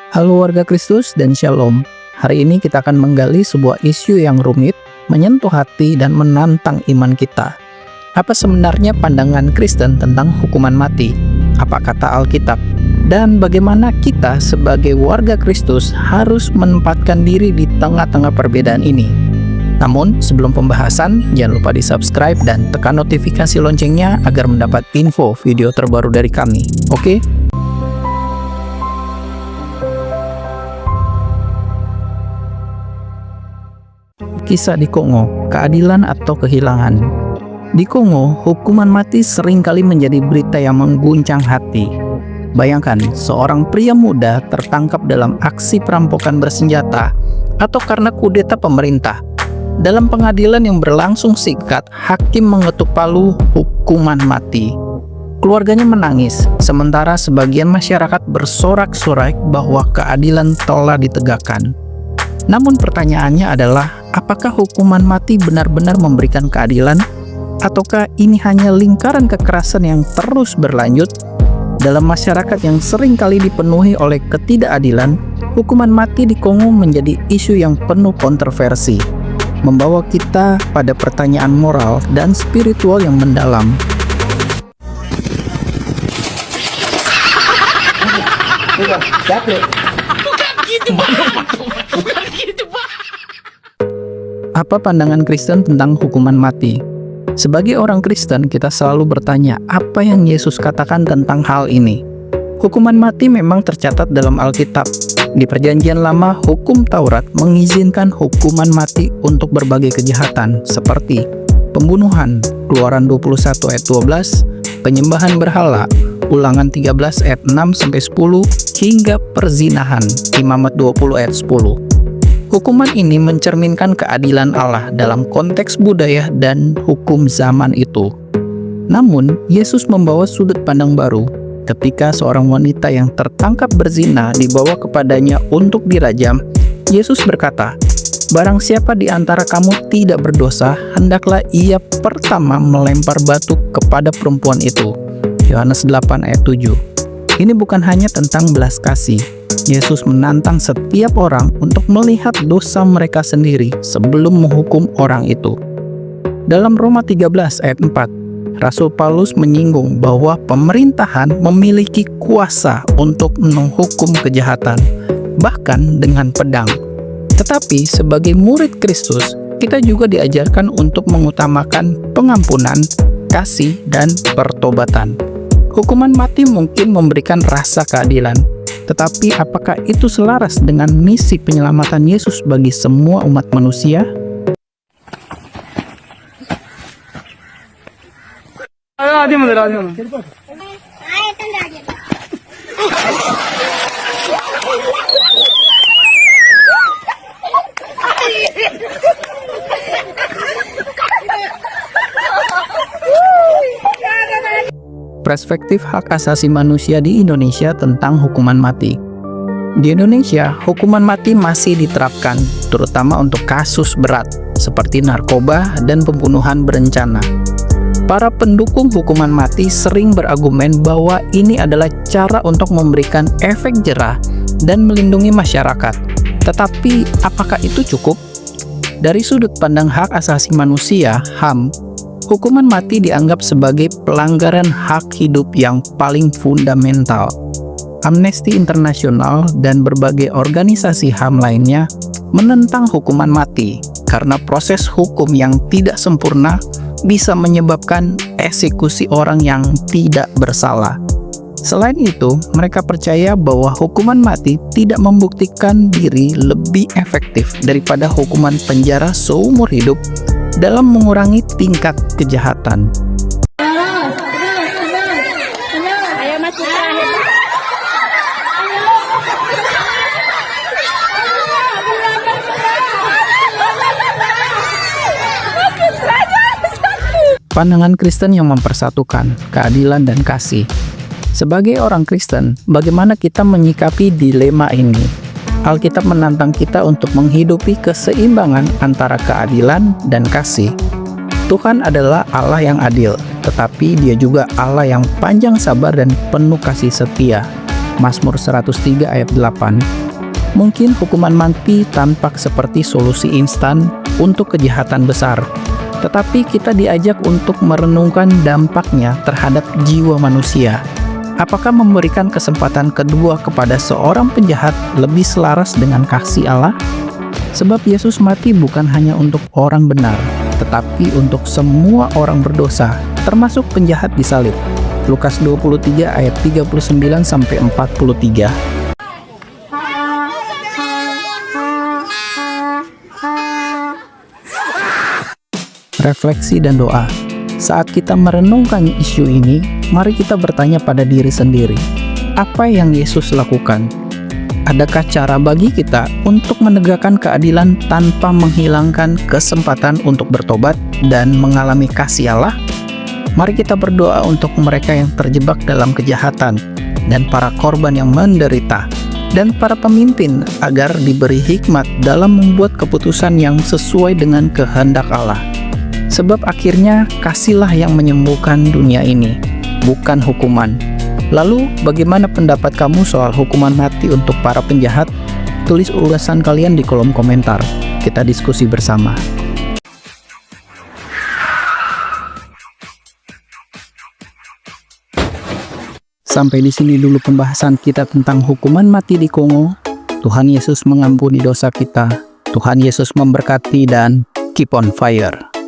Halo warga Kristus dan Shalom. Hari ini kita akan menggali sebuah isu yang rumit, menyentuh hati dan menantang iman kita. Apa sebenarnya pandangan Kristen tentang hukuman mati? Apa kata Alkitab? Dan bagaimana kita sebagai warga Kristus harus menempatkan diri di tengah-tengah perbedaan ini? Namun, sebelum pembahasan, jangan lupa di-subscribe dan tekan notifikasi loncengnya agar mendapat info video terbaru dari kami. Oke? Kisah di Kongo, keadilan atau kehilangan. Di Kongo, hukuman mati seringkali menjadi berita yang mengguncang hati. Bayangkan, seorang pria muda tertangkap dalam aksi perampokan bersenjata atau karena kudeta pemerintah. Dalam pengadilan yang berlangsung singkat, hakim mengetuk palu hukuman mati. Keluarganya menangis, sementara sebagian masyarakat bersorak-sorai bahwa keadilan telah ditegakkan. Namun pertanyaannya adalah, apakah hukuman mati benar-benar memberikan keadilan? Ataukah ini hanya lingkaran kekerasan yang terus berlanjut? Dalam masyarakat yang sering kali dipenuhi oleh ketidakadilan, hukuman mati di Kongo menjadi isu yang penuh kontroversi, membawa kita pada pertanyaan moral dan spiritual yang mendalam. Apa pandangan Kristen tentang hukuman mati? Sebagai orang Kristen, kita selalu bertanya, apa yang Yesus katakan tentang hal ini? Hukuman mati memang tercatat dalam Alkitab. Di Perjanjian Lama, hukum Taurat mengizinkan hukuman mati untuk berbagai kejahatan, seperti pembunuhan, Keluaran 21 ayat 12, penyembahan berhala, Ulangan 13 ayat 6-10, hingga perzinahan, Imamat 20 ayat 10. Hukuman ini mencerminkan keadilan Allah dalam konteks budaya dan hukum zaman itu. Namun, Yesus membawa sudut pandang baru ketika seorang wanita yang tertangkap berzina dibawa kepadanya untuk dirajam. Yesus berkata, "Barang siapa di antara kamu tidak berdosa, hendaklah ia pertama melempar batu kepada perempuan itu." Yohanes 8 ayat 7. Ini bukan hanya tentang belas kasih. Yesus menantang setiap orang untuk melihat dosa mereka sendiri sebelum menghukum orang itu. Dalam Roma 13 ayat 4, Rasul Paulus menyinggung bahwa pemerintahan memiliki kuasa untuk menghukum kejahatan, bahkan dengan pedang. Tetapi sebagai murid Kristus, kita juga diajarkan untuk mengutamakan pengampunan, kasih, dan pertobatan. Hukuman mati mungkin memberikan rasa keadilan, tetapi apakah itu selaras dengan misi penyelamatan Yesus bagi semua umat manusia? Perspektif hak asasi manusia di Indonesia tentang hukuman mati. Di Indonesia, hukuman mati masih diterapkan, terutama untuk kasus berat, seperti narkoba dan pembunuhan berencana. Para pendukung hukuman mati sering berargumen bahwa ini adalah cara untuk memberikan efek jerah dan melindungi masyarakat. Tetapi, apakah itu cukup? Dari sudut pandang hak asasi manusia, HAM, hukuman mati dianggap sebagai pelanggaran hak hidup yang paling fundamental. Amnesty International dan berbagai organisasi HAM lainnya menentang hukuman mati karena proses hukum yang tidak sempurna bisa menyebabkan eksekusi orang yang tidak bersalah. Selain itu, mereka percaya bahwa hukuman mati tidak membuktikan diri lebih efektif daripada hukuman penjara seumur hidup dalam mengurangi tingkat kejahatan. Pandangan Kristen yang mempersatukan keadilan dan kasih. Sebagai orang Kristen, bagaimana kita menyikapi dilema ini? Alkitab menantang kita untuk menghidupi keseimbangan antara keadilan dan kasih. Tuhan adalah Allah yang adil, tetapi Dia juga Allah yang panjang sabar dan penuh kasih setia. Mazmur 103 ayat 8. Mungkin hukuman mati tampak seperti solusi instan untuk kejahatan besar, tetapi kita diajak untuk merenungkan dampaknya terhadap jiwa manusia. Apakah memberikan kesempatan kedua kepada seorang penjahat lebih selaras dengan kasih Allah? Sebab Yesus mati bukan hanya untuk orang benar, tetapi untuk semua orang berdosa, termasuk penjahat di salib. Lukas 23 ayat 39-43. Refleksi dan doa. Saat kita merenungkan isu ini, mari kita bertanya pada diri sendiri, apa yang Yesus lakukan? Adakah cara bagi kita untuk menegakkan keadilan tanpa menghilangkan kesempatan untuk bertobat dan mengalami kasih Allah? Mari kita berdoa untuk mereka yang terjebak dalam kejahatan dan para korban yang menderita, dan para pemimpin agar diberi hikmat dalam membuat keputusan yang sesuai dengan kehendak Allah. Sebab akhirnya kasihlah yang menyembuhkan dunia ini, bukan hukuman. Lalu, bagaimana pendapat kamu soal hukuman mati untuk para penjahat? Tulis ulasan kalian di kolom komentar. Kita diskusi bersama. Sampai di sini dulu pembahasan kita tentang hukuman mati di Kongo. Tuhan Yesus mengampuni dosa kita. Tuhan Yesus memberkati dan keep on fire.